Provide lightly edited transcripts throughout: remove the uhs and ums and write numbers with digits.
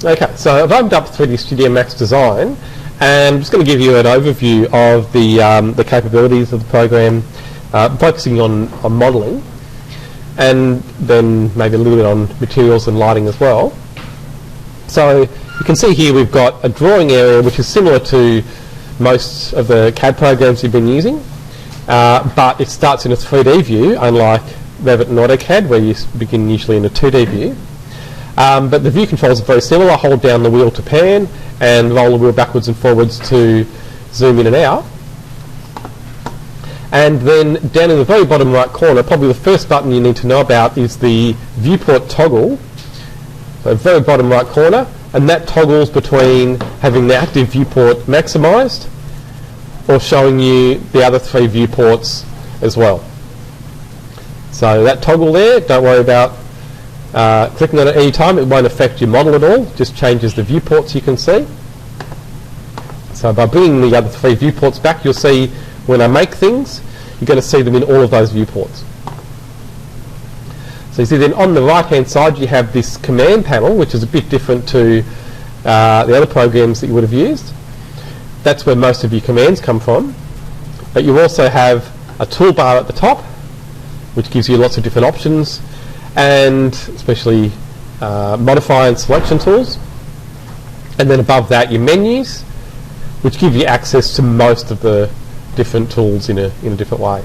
Okay, so I've opened up 3D Studio Max Design, and I'm just going to give you an overview of the capabilities of the program, focusing on modelling, and then maybe a little bit on materials and lighting as well. So you can see here we've got a drawing area which is similar to most of the CAD programs you've been using, but it starts in a 3D view, unlike Revit and AutoCAD, where you begin usually in a 2D view. But the view controls are very similar. Hold down the wheel to pan and roll the wheel backwards and forwards to zoom in and out. And then down in the very bottom right corner, probably the first button you need to know about is the viewport toggle. So very bottom right corner, and that toggles between having the active viewport maximised or showing you the other 3 viewports as well. So that toggle there, don't worry about clicking on it any time. It won't affect your model at all, just changes the viewports you can see. So by bringing the other 3 viewports back, you'll see when I make things, you're going to see them in all of those viewports. So you see then on the right hand side you have this command panel, which is a bit different to the other programs that you would have used. That's where most of your commands come from. But you also have a toolbar at the top, which gives you lots of different options, and especially modifier and selection tools. And then above that your menus, which give you access to most of the different tools in a different way.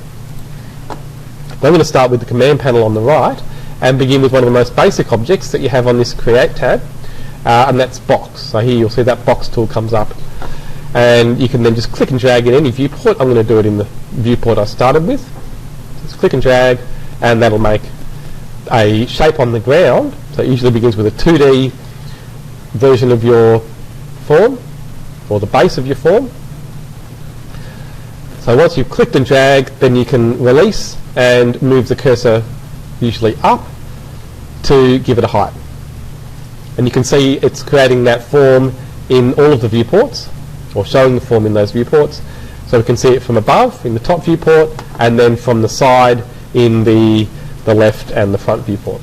But I'm going to start with the command panel on the right and begin with one of the most basic objects that you have on this Create tab, and that's Box. So here you'll see that Box tool comes up, and you can then just click and drag in any viewport. I'm going to do it in the viewport I started with. Just click and drag, and that'll make a shape on the ground. So it usually begins with a 2D version of your form, or the base of your form. So once you've clicked and dragged, then you can release and move the cursor usually up to give it a height. And you can see it's creating that form in all of the viewports, or showing the form in those viewports. So we can see it from above in the top viewport, and then from the side in the left and the front viewport.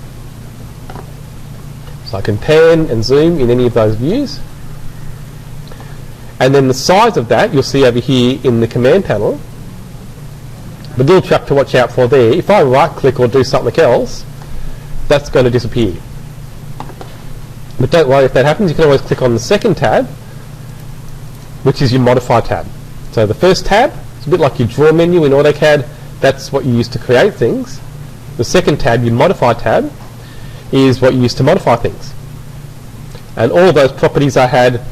So I can pan and zoom in any of those views. And then the size of that you'll see over here in the command panel. The little trap to watch out for there, if I right click or do something else, that's going to disappear. But don't worry if that happens, you can always click on the second tab, which is your Modify tab. So the first tab, it's a bit like your Draw menu in AutoCAD, that's what you use to create things. The second tab, your Modify tab, is what you use to modify things. And all of those properties I had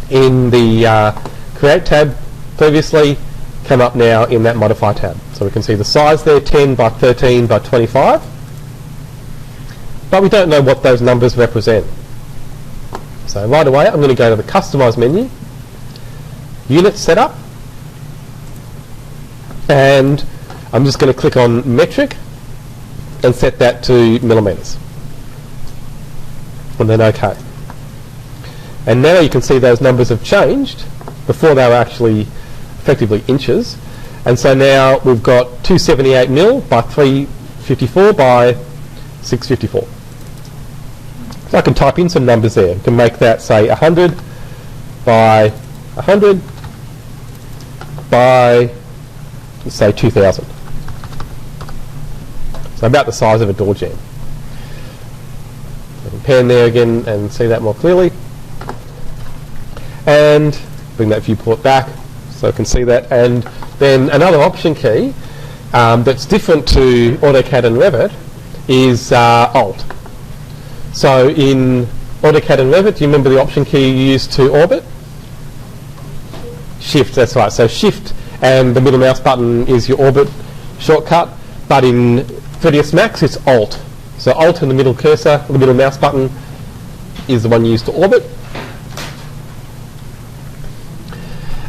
in the Create tab previously come up now in that Modify tab. So we can see the size there, 10 by 13 by 25. But we don't know what those numbers represent. So right away I'm going to go to the Customize menu, Unit Setup, and I'm just going to click on Metric and set that to millimetres. And then OK. And now you can see those numbers have changed. Before they were actually effectively inches. And so now we've got 278 mil by 354 by 654. So I can type in some numbers there. I can make that say 100 by 100 by, say, 2000. So about the size of a door jamb. I can pan there again and see that more clearly. And bring that viewport back so I can see that. And then another option key that's different to AutoCAD and Revit is Alt. So in AutoCAD and Revit, do you remember the option key you used to orbit? Shift, that's right. So Shift and the middle mouse button is your orbit shortcut, but in 3ds Max it's Alt. So Alt and the middle cursor, the middle mouse button, is the one used to orbit.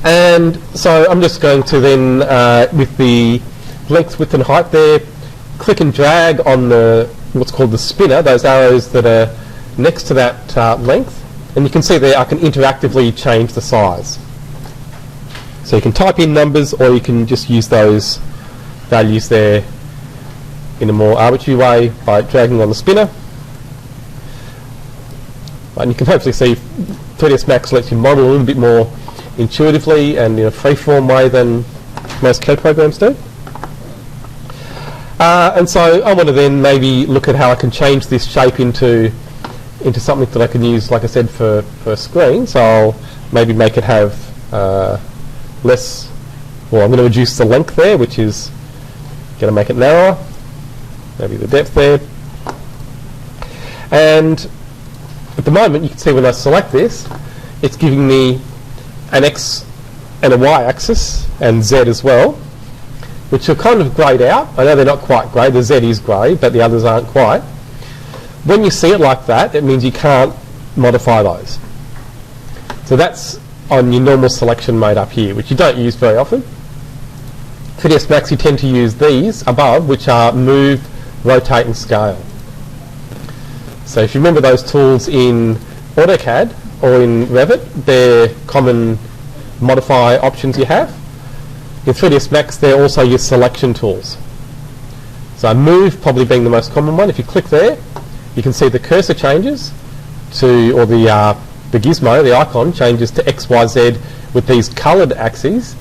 And so I'm just going to then, with the length, width and height there, click and drag on the what's called the spinner, those arrows that are next to that length. And you can see there I can interactively change the size. So you can type in numbers, or you can just use those values there in a more arbitrary way by dragging on the spinner. And you can hopefully see 3ds Max lets you model a little bit more intuitively and in a free-form way than most CAD programs do. And so I want to then maybe look at how I can change this shape into something that I can use, like I said, for a screen. So I'll maybe make it have less, well, I'm going to reduce the length there, which is going to make it narrower, maybe the depth there. And at the moment, you can see when I select this, it's giving me an X and a Y axis and Z as well, which are kind of greyed out. I know they're not quite grey, the Z is grey, but the others aren't quite. When you see it like that, it means you can't modify those. So that's on your normal selection mode up here, which you don't use very often. 3ds Max, you tend to use these above, which are move, rotate and scale. So if you remember those tools in AutoCAD or in Revit, they're common modify options you have. In 3ds Max, they're also your selection tools. So move probably being the most common one. If you click there, you can see the cursor changes to, or the gizmo, the icon, changes to X, Y, Z with these coloured axes.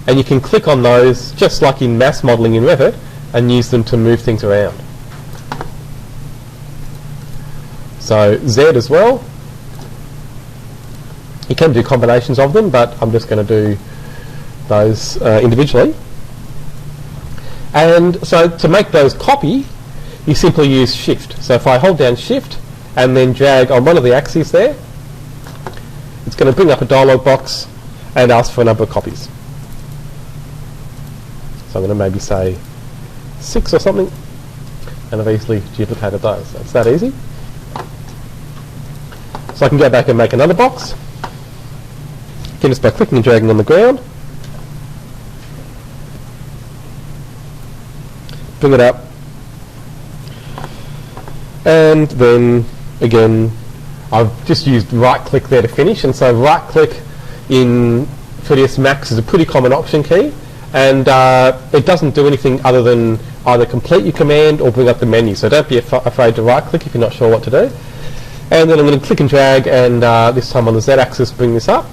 And you can click on those, just like in mass modelling in Revit, and use them to move things around. So Z as well. You can do combinations of them, but I'm just going to do those individually. And so to make those copy, you simply use Shift. So if I hold down Shift and then drag on one of the axes there, it's going to bring up a dialog box and ask for a number of copies. So I'm going to maybe say 6 or something, and I've easily duplicated those. It's that easy. So I can go back and make another box. Again, just by clicking and dragging on the ground. Bring it up. And then, again, I've just used right-click there to finish. And so right-click in 3ds Max is a pretty common option key. And it doesn't do anything other than either complete your command or bring up the menu. So don't be afraid to right-click if you're not sure what to do. And then I'm going to click and drag, and this time on the Z-axis, bring this up.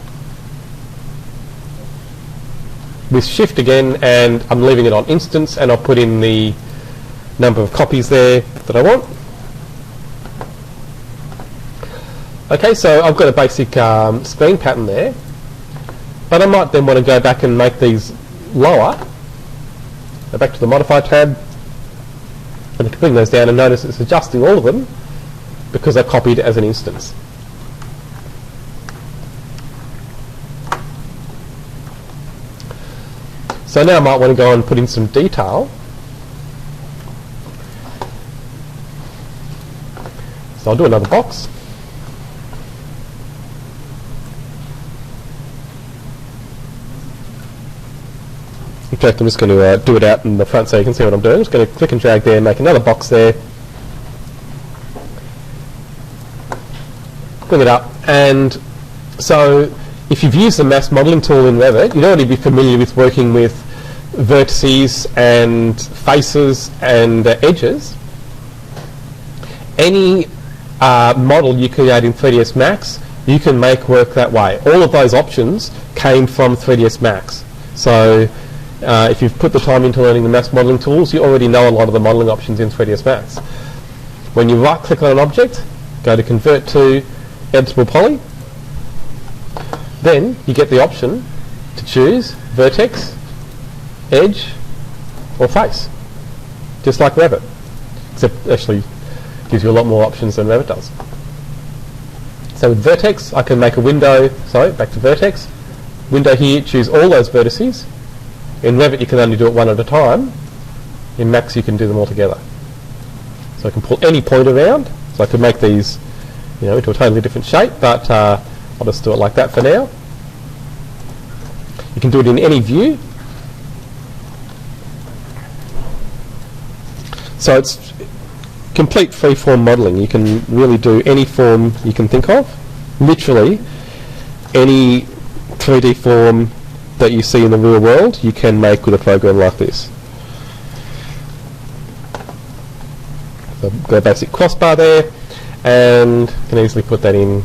With Shift again, and I'm leaving it on instance, and I'll put in the number of copies there that I want. Okay, so I've got a basic screen pattern there, but I might then want to go back and make these lower. Go back to the Modify tab, and I can bring those down and notice it's adjusting all of them because I copied as an instance. So now I might want to go and put in some detail. So I'll do another box. In fact, I'm just going to do it out in the front so you can see what I'm doing. I'm just going to click and drag there, make another box there, bring it up. And so if you've used the mass modelling tool in Revit, you'd already be familiar with working with vertices and faces and edges. Any model you create in 3ds Max, you can make work that way. All of those options came from 3ds Max. So if you've put the time into learning the mass modelling tools, you already know a lot of the modelling options in 3ds Max. When you right click on an object, go to Convert to Editable Poly, then you get the option to choose Vertex, Edge or Face, just like Revit, except actually gives you a lot more options than Revit does. So with Vertex, I can make a window, back to Vertex, window here, choose all those vertices. In Revit you can only do it one at a time. In Max you can do them all together. So I can pull any point around, so I could make these into a totally different shape, but I'll just do it like that for now. You can do it in any view. So it's complete free-form modelling. You can really do any form you can think of. Literally any 3D form that you see in the real world, you can make with a program like this. So I've got a basic crossbar there, and can easily put that in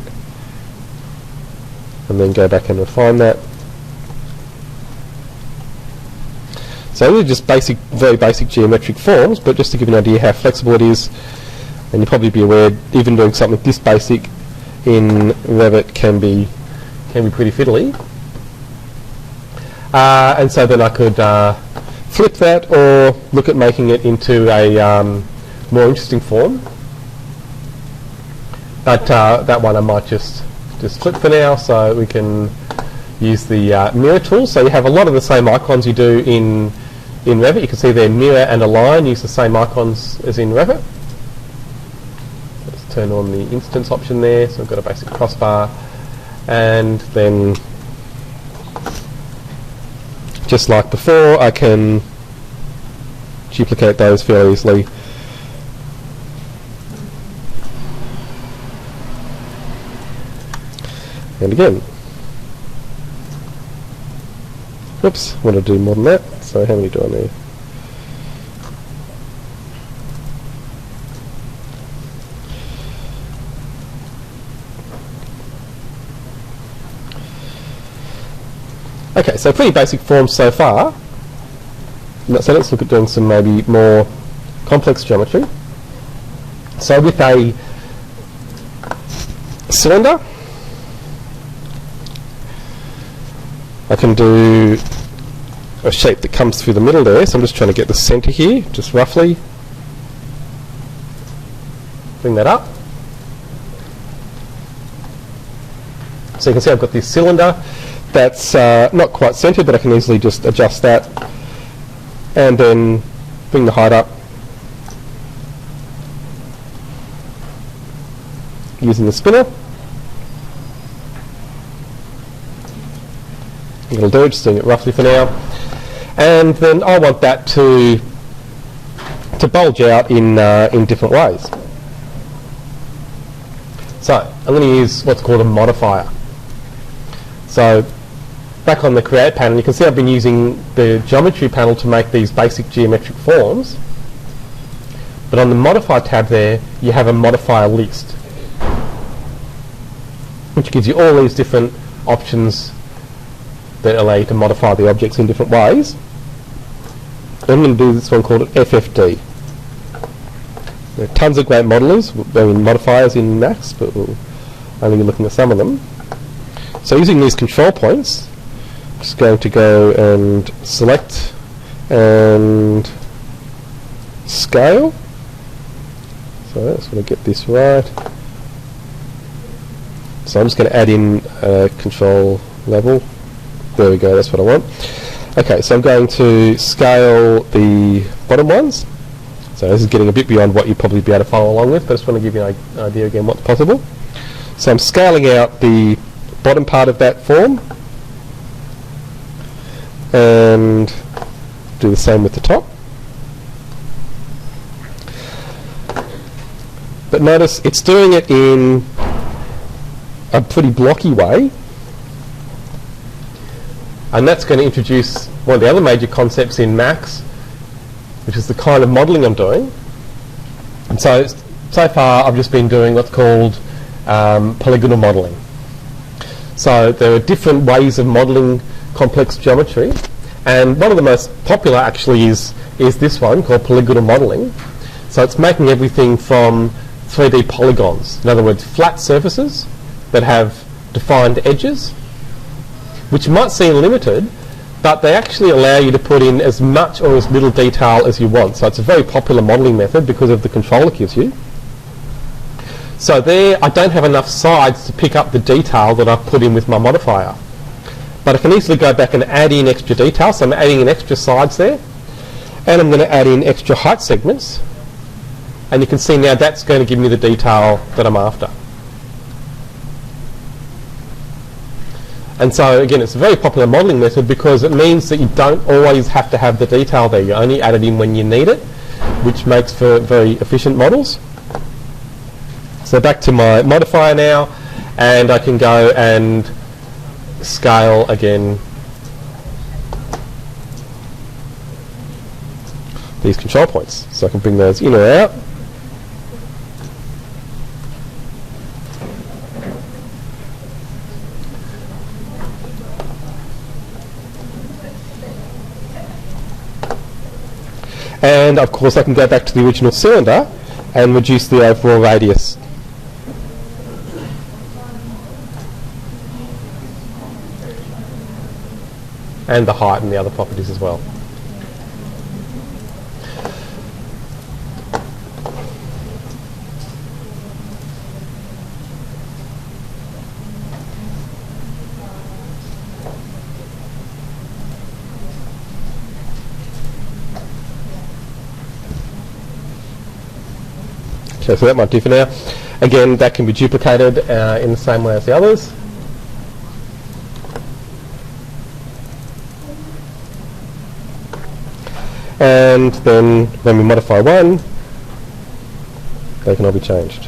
and then go back and refine that. So these are just basic, very basic geometric forms, but just to give you an idea how flexible it is, and you'll probably be aware even doing something this basic in Revit can be pretty fiddly. And so then I could flip that or look at making it into a more interesting form. But that one I might just flip for now, so we can use the mirror tool. So you have a lot of the same icons you do in Revit. You can see there mirror and align use the same icons as in Revit. Let's turn on the instance option there. So I've got a basic crossbar, and then just like before, I can duplicate those fairly easily. And again. Oops, I want to do more than that. So how many do I need? Okay, so pretty basic forms so far. So let's look at doing some maybe more complex geometry. So with a cylinder, I can do a shape that comes through the middle there, so I'm just trying to get the centre here, just roughly. Bring that up. So you can see I've got this cylinder that's not quite centred, but I can easily just adjust that and then bring the height up using the spinner. It'll do, just doing it roughly for now. And then I want that to bulge out in different ways. So I'm going to use what's called a modifier. So back on the Create panel, you can see I've been using the Geometry panel to make these basic geometric forms. But on the Modify tab there, you have a modifier list, which gives you all these different options that allow you to modify the objects in different ways. I'm going to do this one called FFD. There are tons of great modelers, modifiers in Max, but we'll only be looking at some of them. So using these control points, I'm just going to go and select and scale. So I just want to get this right. So I'm just going to add in a control level. There we go, that's what I want. Okay, so I'm going to scale the bottom ones. So this is getting a bit beyond what you'd probably be able to follow along with, but I just want to give you an idea again what's possible. So I'm scaling out the bottom part of that form and do the same with the top. But notice it's doing it in a pretty blocky way. And that's going to introduce one of the other major concepts in Max, which is the kind of modelling I'm doing. And so far I've just been doing what's called polygonal modeling. So there are different ways of modelling complex geometry, and one of the most popular actually is this one called polygonal modeling. So it's making everything from 3D polygons, in other words flat surfaces that have defined edges, which might seem limited, but they actually allow you to put in as much or as little detail as you want. So it's a very popular modelling method because of the control it gives you. So there I don't have enough sides to pick up the detail that I've put in with my modifier. But I can easily go back and add in extra detail, so I'm adding in extra sides there. And I'm going to add in extra height segments. And you can see now that's going to give me the detail that I'm after. And so again, it's a very popular modelling method because it means that you don't always have to have the detail there. You only add it in when you need it, which makes for very efficient models. So back to my modifier now, and I can go and scale again these control points. So I can bring those in or out. And of course I can go back to the original cylinder and reduce the overall radius. And the height and the other properties as well. Okay, so that might do for now. Again, that can be duplicated in the same way as the others. And then when we modify one, they can all be changed.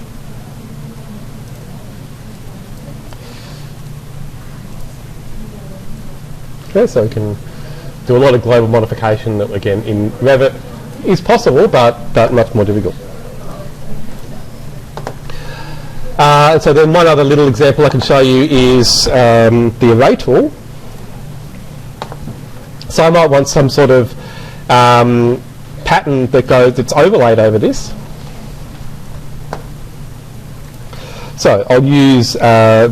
Okay, so we can do a lot of global modification that, again, in Revit is possible, but much more difficult. So then one other little example I can show you is the array tool. So I might want some sort of pattern that's overlaid over this. So I'll use I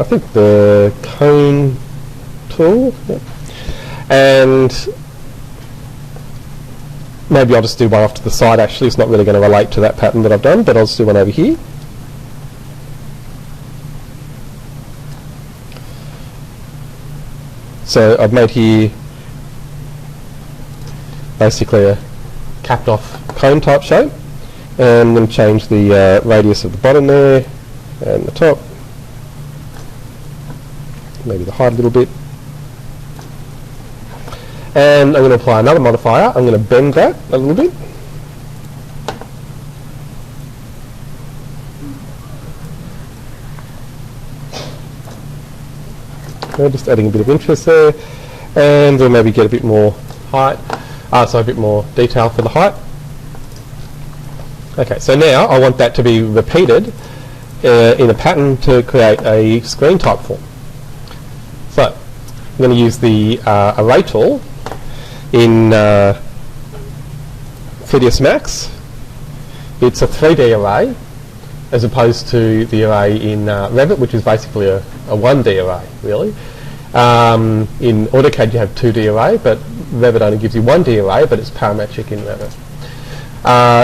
think the cone tool, and maybe I'll just do one off to the side. Actually, it's not really going to relate to that pattern that I've done, but I'll just do one over here. So I've made here basically a capped off cone type shape, and then change the radius of the bottom there and the top, maybe the height a little bit. And I'm going to apply another modifier. I'm going to bend that a little bit. Okay, just adding a bit of interest there. And then maybe get a bit more height, so a bit more detail for the height. Okay, so now I want that to be repeated in a pattern to create a screen type form. So I'm going to use the array tool in 3ds Max. It's a 3D array as opposed to the array in Revit, which is basically a 1D array, really. In AutoCAD you have 2D array, but Revit only gives you 1D array, but it's parametric in Revit.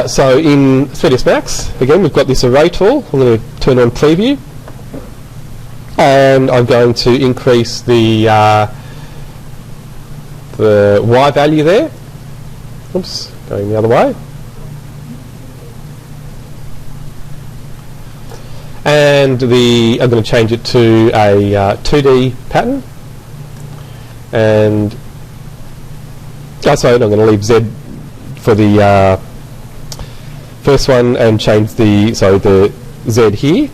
So in 3ds Max, again, we've got this array tool. I'm going to turn on preview, and I'm going to increase the Y value there. Oops, going the other way. And I'm going to change it to a 2D pattern. And sorry, I'm going to leave Z for the first one and change the Z here.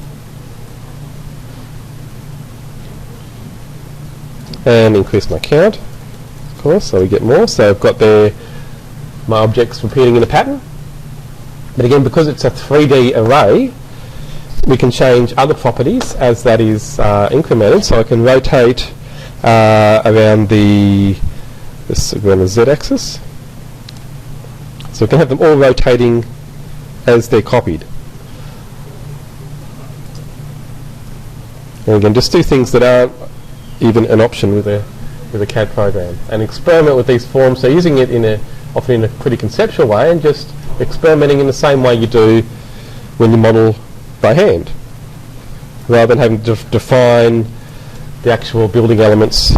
And increase my count, of course, so we get more. So I've got there my objects repeating in a pattern. But again, because it's a 3D array, we can change other properties as that is incremented. So I can rotate around the Z-axis. So we can have them all rotating as they're copied. And again, just do things that aren't even an option with a CAD program, and experiment with these forms. So using it often in a pretty conceptual way, and just experimenting in the same way you do when you model by hand, rather than having to define the actual building elements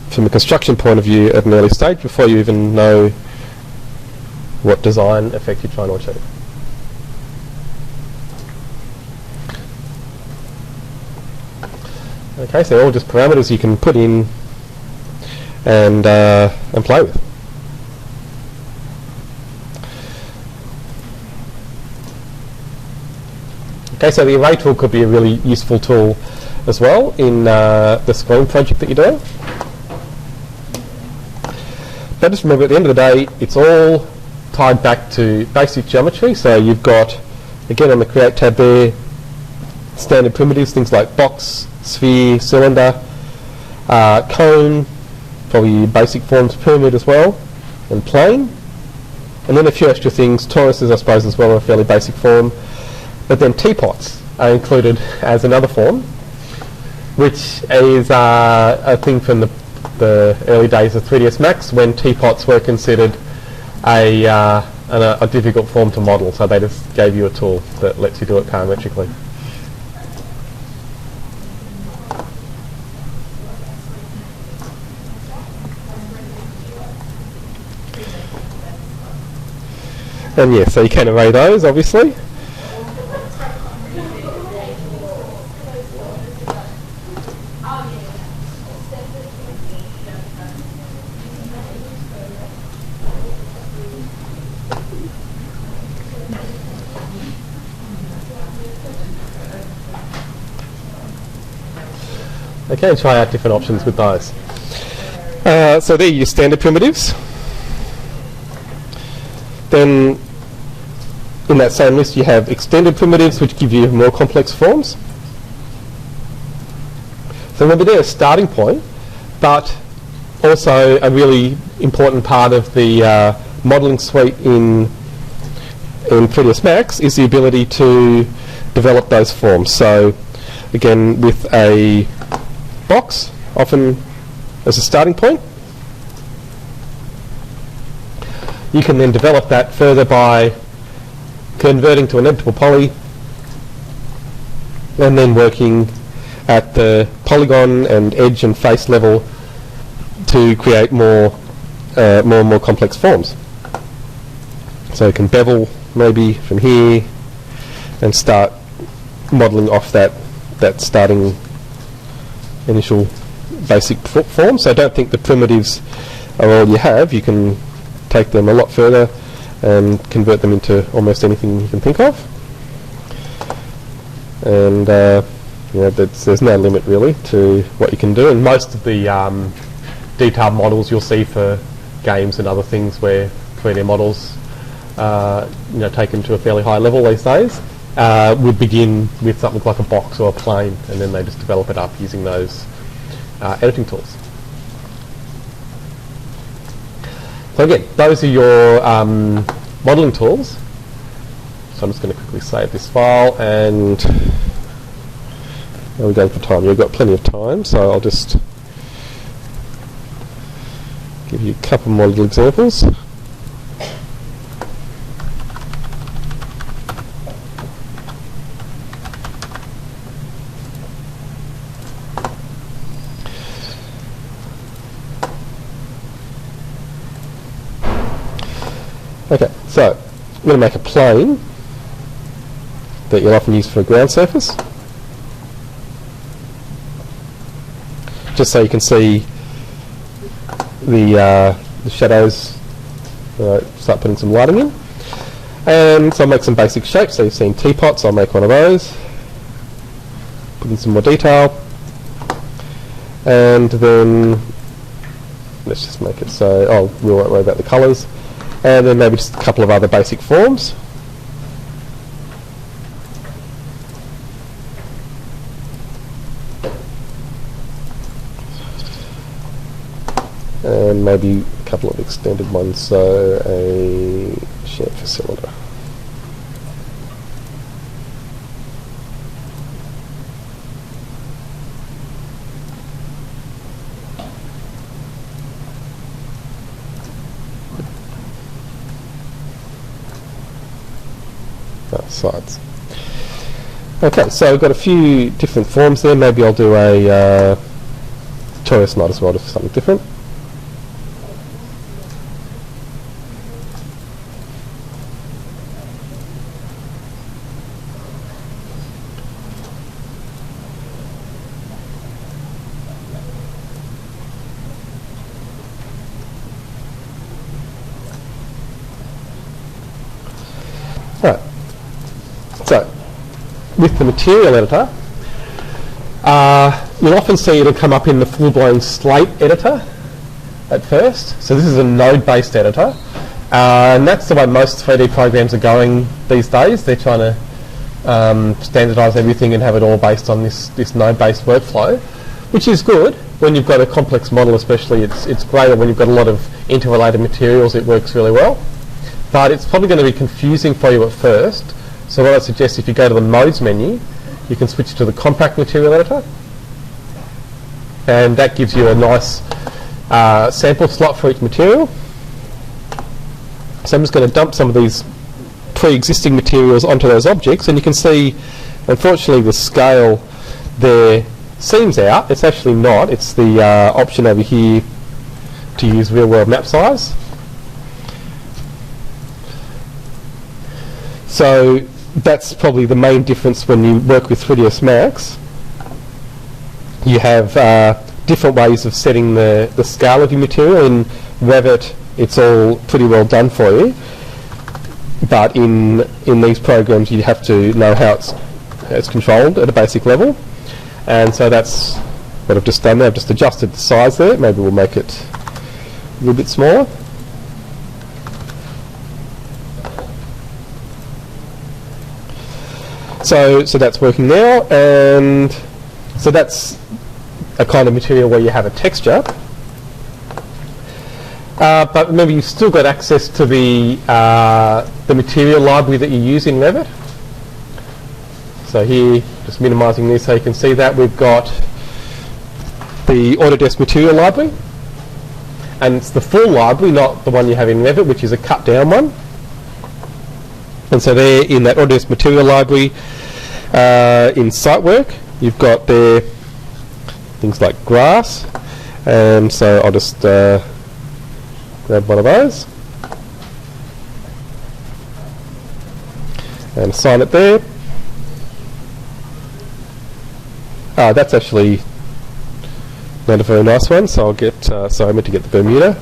from a construction point of view at an early stage before you even know what design effect you're trying to achieve. Okay, so all just parameters you can put in and play with. Okay, so the array tool could be a really useful tool as well in the screen project that you're doing. But just remember, at the end of the day, it's all tied back to basic geometry. So you've got, again, on the Create tab there, standard primitives, things like box, sphere, cylinder, cone, probably basic forms, pyramid as well, and plane. And then a few extra things. Toruses, I suppose, as well, are a fairly basic form. But then teapots are included as another form, which is a thing from the early days of 3ds Max, when teapots were considered a difficult form to model. So they just gave you a tool that lets you do it parametrically. And yeah, so you can array those, obviously. Okay, try out different options with those. So there are your standard primitives. Then in that same list you have extended primitives, which give you more complex forms. So remember, they're a starting point, but also a really important part of the modelling suite in 3ds Max is the ability to develop those forms. So again, with a box, often as a starting point, you can then develop that further by converting to an editable poly and then working at the polygon and edge and face level to create more and more complex forms. So you can bevel maybe from here and start modelling off that starting initial basic form. So I don't think the primitives are all you have. You can take them a lot further and convert them into almost anything you can think of. And there's no limit really to what you can do. And most of the detailed models you'll see for games and other things where 3D models taken to a fairly high level these days would begin with something like a box or a plane, and then they just develop it up using those editing tools. So again, those are your modelling tools. So I'm just going to quickly save this file, and we're going for time. You've got plenty of time, so I'll just give you a couple more little examples. Okay, so I'm going to make a plane that you'll often use for a ground surface, just so you can see the shadows. Start putting some lighting in, and so I'll make some basic shapes. So you've seen teapots. I'll make one of those. Put in some more detail, and then let's just make it so. We won't worry about the colours. And then maybe just a couple of other basic forms. And maybe a couple of extended ones, so a chamfer cylinder. Sides. Okay, so we've got a few different forms there. Maybe I'll do a torus knot as well, just something different. Right. So, with the material editor, you'll often see it'll come up in the full-blown slate editor at first. So this is a node-based editor, and that's the way most 3D programs are going these days. They're trying to standardise everything and have it all based on this node-based workflow, which is good, when you've got a complex model especially, it's great, and when you've got a lot of interrelated materials it works really well. But it's probably going to be confusing for you at first, so what I suggest, if you go to the Modes menu, you can switch to the Compact Material Editor, and that gives you a nice sample slot for each material. So I'm just going to dump some of these pre-existing materials onto those objects, and you can see, unfortunately, the scale there seems out. It's actually not. It's the option over here to use real-world map size. So that's probably the main difference when you work with 3ds Max. You have different ways of setting the scale of your material. In Revit, it's all pretty well done for you, but in these programs you have to know how it's controlled at a basic level, and so that's what I've just done there. I've just adjusted the size there. Maybe we'll make it a little bit smaller. So that's working now, and so that's a kind of material where you have a texture. But remember, you've still got access to the material library that you use in Revit. So here, just minimising this so you can see that, we've got the Autodesk Material Library. And it's the full library, not the one you have in Revit, which is a cut down one. And so there, in that Autodesk Material Library, in site work, you've got there things like grass. And so I'll just grab one of those and assign it there. That's actually not a very nice one, so I'll get, so I meant to get the Bermuda.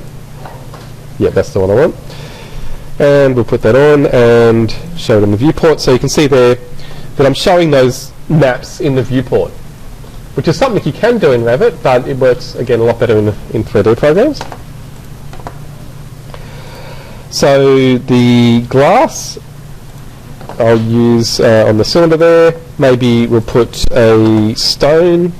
Yeah, that's the one I want. And we'll put that on and show it in the viewport. So you can see there that I'm showing those maps in the viewport, which is something you can do in Revit, but it works, again, a lot better in 3D programs. So the glass I'll use on the cylinder there. Maybe we'll put a stone.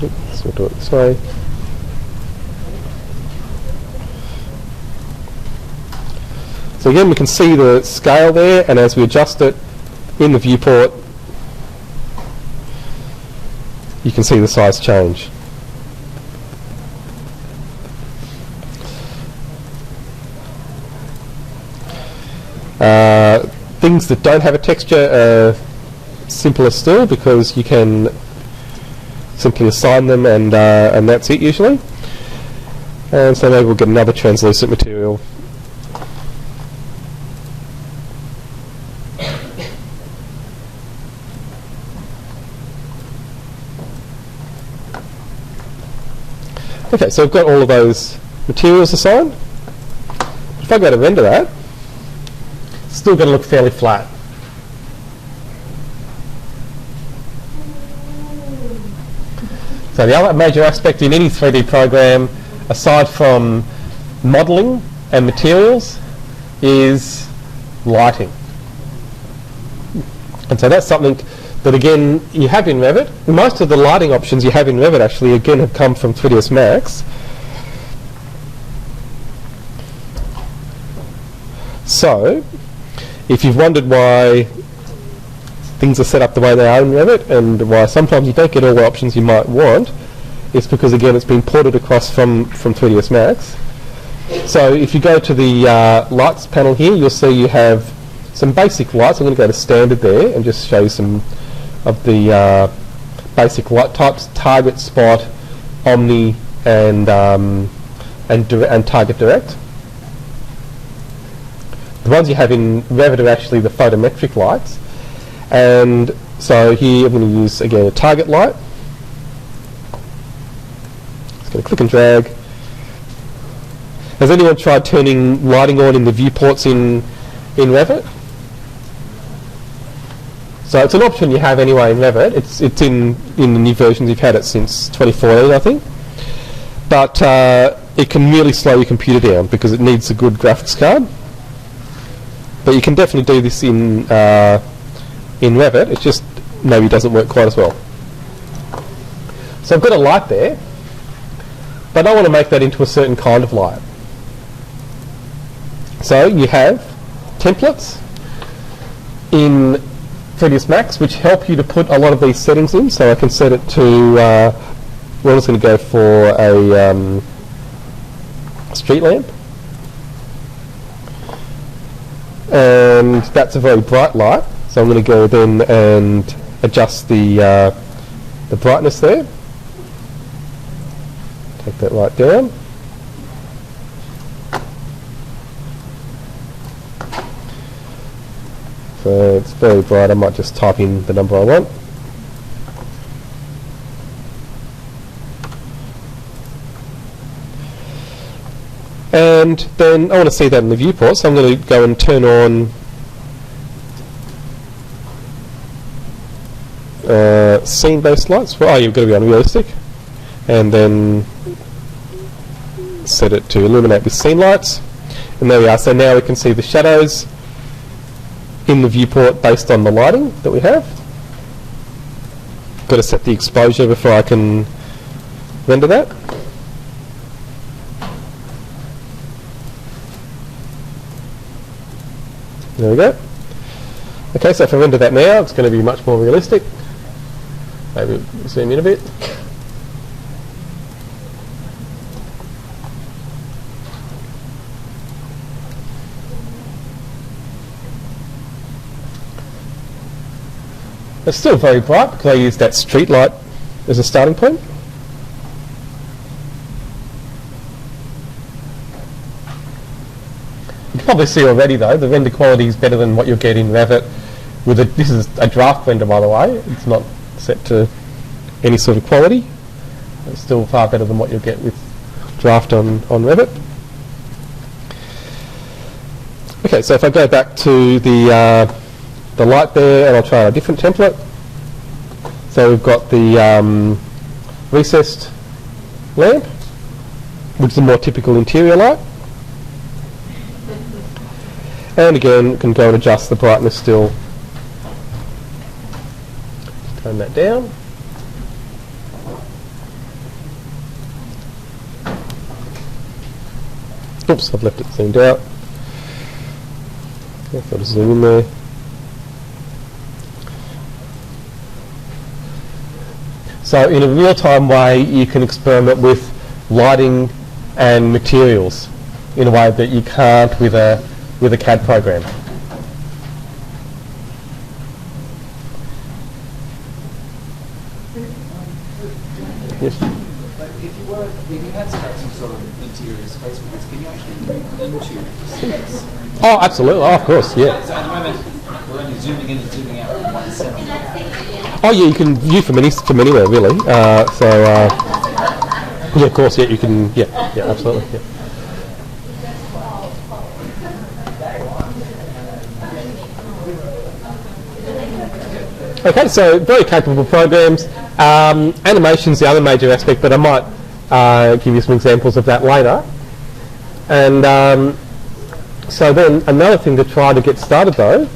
Oops, we'll do it this way. So again, we can see the scale there, and as we adjust it in the viewport, you can see the size change. Things that don't have a texture are simpler still, because you can simply assign them, and that's it usually. And so maybe we'll get another translucent material. Okay, so we've got all of those materials assigned. If I go to render that, it's still going to look fairly flat. So the other major aspect in any 3D program, aside from modelling and materials, is lighting. And so that's something that, again, you have in Revit. Most of the lighting options you have in Revit actually, again, have come from 3ds Max. So, if you've wondered why things are set up the way they are in Revit, and why sometimes you don't get all the options you might want, it's because, again, it's been ported across from 3ds Max. So if you go to the lights panel here, you'll see you have some basic lights. I'm going to go to standard there and just show you some of the basic light types: target, spot, omni, and target direct. The ones you have in Revit are actually the photometric lights. And so here I'm going to use, again, a target light. Just going to click and drag. Has anyone tried turning lighting on in the viewports in Revit? So it's an option you have anyway in Revit. It's in the new versions. You've had it since 2014, I think. But it can really slow your computer down because it needs a good graphics card. But you can definitely do this in Revit. It just maybe doesn't work quite as well. So I've got a light there, but I want to make that into a certain kind of light. So you have templates in 3ds Max which help you to put a lot of these settings in. So I can set it to, we're just going to go for a street lamp. And that's a very bright light. So I'm going to go then and adjust the brightness there. Take that right down. So it's very bright. I might just type in the number I want. And then I want to see that in the viewport, so I'm going to go and turn on scene-based lights. Well, you've got to be unrealistic. And then set it to illuminate with scene lights. And there we are. So now we can see the shadows in the viewport based on the lighting that we have. Got to set the exposure before I can render that. There we go. Okay, so if I render that now, it's going to be much more realistic. Maybe zoom in a bit. It's still very bright because I used that street light as a starting point. You can probably see already though, the render quality is better than what you'll get in Revit. This is a draft render, by the way. It's not set to any sort of quality. It's still far better than what you'll get with draft on Revit. Okay, so if I go back to the light there, and I'll try a different template. So we've got the recessed lamp, which is a more typical interior light. And again, you can go and adjust the brightness still. Turn that down. Oops, I've left it zoomed out. If I'll just zoom in there. So in a real-time way, you can experiment with lighting and materials in a way that you can't with a CAD program. Yes. But if you had some sort of interior space with this, can you actually move into space? Oh, absolutely. Oh, of course, yeah. So at the moment, we're only zooming in and zooming out from one center. Oh, yeah, you can view from anywhere, really. Yeah, of course, yeah, you can, yeah, absolutely, yeah. Okay, so very capable programs. Animation's the other major aspect, but I might give you some examples of that later. And so then another thing to try to get started though,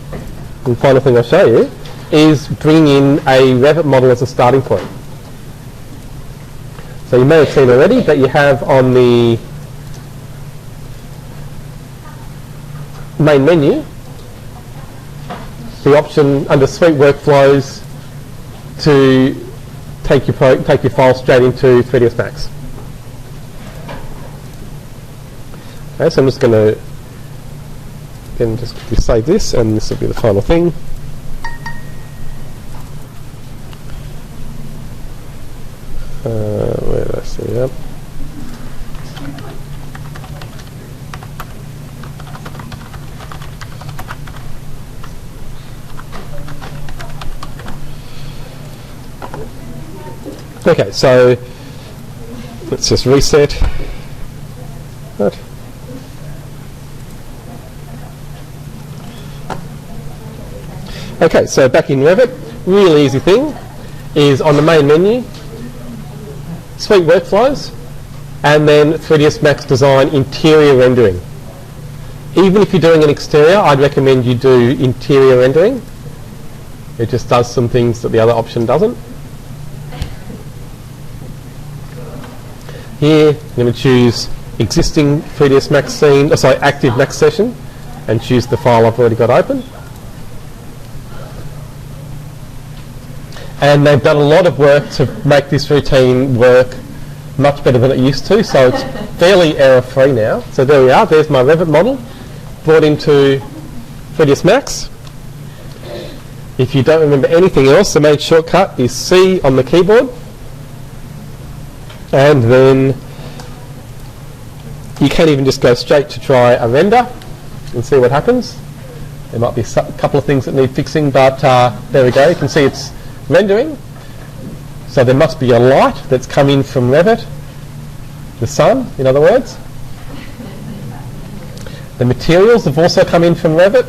and the final thing I'll show you, is bring in a Revit model as a starting point. So you may have seen already, but you have on the main menu the option under Suite Workflows to take your file straight into 3ds Max. Okay, so I'm just going to again just save this, and this will be the final thing. Where did I see that? Okay, so let's just reset. What? Okay, so back in Revit, really easy thing is on the main menu, Suite Workflows, and then 3ds Max Design interior rendering. Even if you're doing an exterior, I'd recommend you do interior rendering. It just does some things that the other option doesn't. Here, I'm going to choose existing 3ds Max scene, active Max session, and choose the file I've already got open. And they've done a lot of work to make this routine work much better than it used to, so it's fairly error-free now. So there we are, there's my Revit model, brought into 3ds Max. If you don't remember anything else, the main shortcut is C on the keyboard. And then you can even just go straight to try a render and see what happens. There might be a couple of things that need fixing, but there we go, you can see it's rendering. So there must be a light that's come in from Revit, the sun, in other words. The materials have also come in from Revit,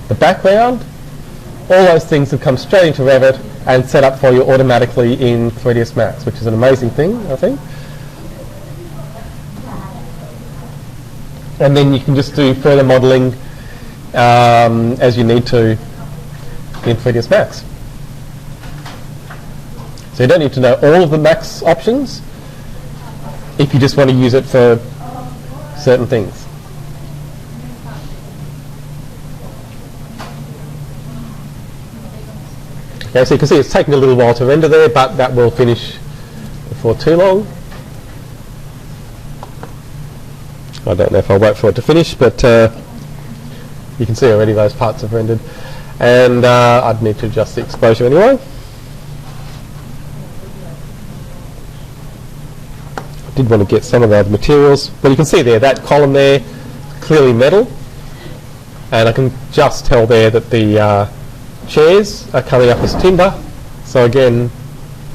the background, all those things have come straight into Revit and set up for you automatically in 3ds Max, which is an amazing thing, I think. And then you can just do further modelling as you need to in 3ds Max. So you don't need to know all of the Max options if you just want to use it for certain things. Okay, so you can see it's taking a little while to render there, but that will finish before too long. I don't know if I'll wait for it to finish, but you can see already those parts have rendered. And I'd need to adjust the exposure anyway. I did want to get some of those materials, but you can see there, that column there, clearly metal. And I can just tell there that the chairs are coming up as timber. So again,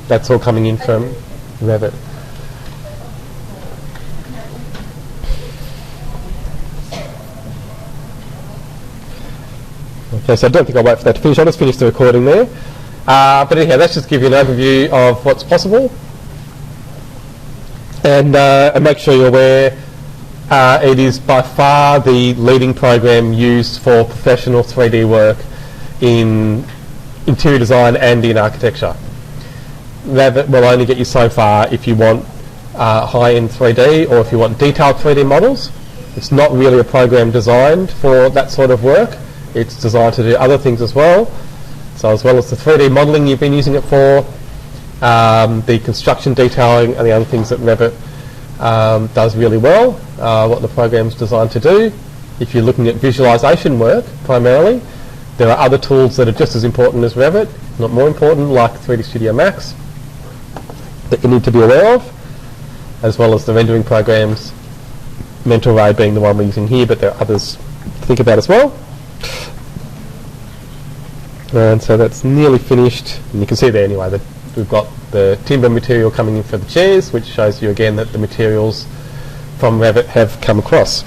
that's all coming in from Revit. Okay, so I don't think I'll wait for that to finish. I'll just finish the recording there. But anyhow, let's just give you an overview of what's possible. And make sure you're aware it is by far the leading program used for professional 3D work in interior design and in architecture. Revit will only get you so far if you want high-end 3D or if you want detailed 3D models. It's not really a program designed for that sort of work. It's designed to do other things as well. So as well as the 3D modelling you've been using it for, the construction detailing and the other things that Revit does really well, what the program's designed to do. If you're looking at visualisation work primarily, there are other tools that are just as important as Revit, not more important, like 3D Studio Max, that you need to be aware of, as well as the rendering programs, Mental Ray being the one we're using here, but there are others to think about as well. And so that's nearly finished, and you can see there anyway that we've got the timber material coming in for the chairs, which shows you again that the materials from Revit have come across.